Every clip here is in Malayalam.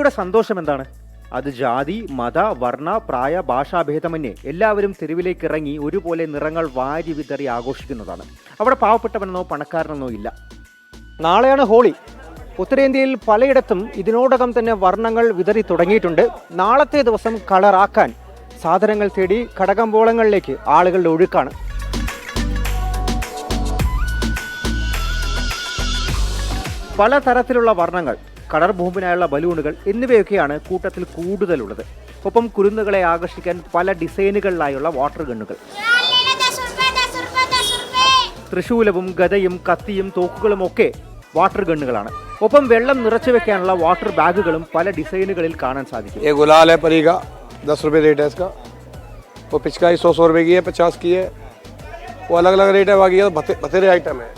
ഹോളിയുടെ സന്തോഷം എന്താണ്? അത് ജാതി, മത, വർണ്ണ, പ്രായ, ഭാഷാഭേദമന്യേ എല്ലാവരും തെരുവിലേക്ക് ഇറങ്ങി ഒരുപോലെ നിറങ്ങൾ വാരി വിതറി ആഘോഷിക്കുന്നതാണ്. അവിടെ പാവപ്പെട്ടവനെന്നോ പണക്കാരനെന്നോ ഇല്ല. നാളെയാണ് ഹോളി. ഉത്തരേന്ത്യയിൽ പലയിടത്തും ഇതിനോടകം തന്നെ വർണ്ണങ്ങൾ വിതറി തുടങ്ങിയിട്ടുണ്ട്. നാളത്തെ ദിവസം കളറാക്കാൻ സാധനങ്ങൾ തേടി കടകമ്പോളങ്ങളിലേക്ക് ആളുകളുടെ ഒഴുക്കാണ്. പലതരത്തിലുള്ള വർണ്ണങ്ങൾ, കളർ ബോംബിനായുള്ള ബലൂണുകൾ എന്നിവയൊക്കെയാണ് കൂട്ടത്തിൽ കൂടുതലുള്ളത്. ഒപ്പം കുരുന്നുകളെ ആകർഷിക്കാൻ പല ഡിസൈനുകളിലായുള്ള വാട്ടർ ഗണ്ണുകൾ. തൃശൂലവും ഗദയും കത്തിയും തോക്കുകളും ഒക്കെ വാട്ടർ ഗണ്ണുകളാണ്. ഒപ്പം വെള്ളം നിറച്ചു വെക്കാനുള്ള വാട്ടർ ബാഗുകളും പല ഡിസൈനുകളിൽ കാണാൻ സാധിക്കും. ये गुलाल है परी का 10 रुपये रेट है इसका. वो पिचकारी 100 रुपये की है, 50 की है. वो अलग अलग रेट है. बाकी बतेरे आइटम है.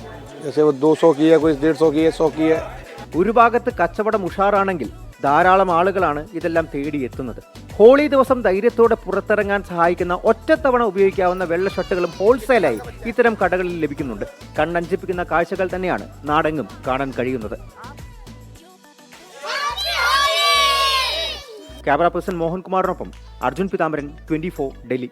जैसे वो 200 की है, कोई 150 की है, 100 की है. ഒരു ഭാഗത്ത് കച്ചവടം ഉഷാറാണെങ്കിൽ ധാരാളം ആളുകളാണ് ഇതെല്ലാം തേടിയെത്തുന്നത്. ഹോളി ദിവസം ധൈര്യത്തോടെ പുറത്തിറങ്ങാൻ സഹായിക്കുന്ന ഒറ്റത്തവണ ഉപയോഗിക്കാവുന്ന വെള്ള ഷർട്ടുകളും ഹോൾസെയിലായി ഇത്തരം കടകളിൽ ലഭിക്കുന്നുണ്ട്. കണ്ണഞ്ചിപ്പിക്കുന്ന കാഴ്ചകൾ തന്നെയാണ് നാടെങ്ങും കാണാൻ കഴിയുന്നത്. ക്യാമറ പേഴ്സൺ മോഹൻകുമാറിനൊപ്പം അർജുൻ പിതാംബരൻ, 24 ഡൽഹി.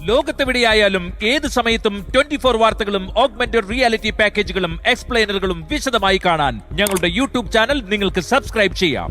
ലോകത്തെവിടെയായാലും ഏത് സമയത്തും 24 വാർത്തകളും ഓഗ്മെന്റഡ് റിയാലിറ്റി പാക്കേജുകളും എക്സ്പ്ലെയിനറുകളും വിശദമായി കാണാൻ ഞങ്ങളുടെ യൂട്യൂബ് ചാനൽ നിങ്ങൾക്ക് സബ്സ്ക്രൈബ് ചെയ്യാം.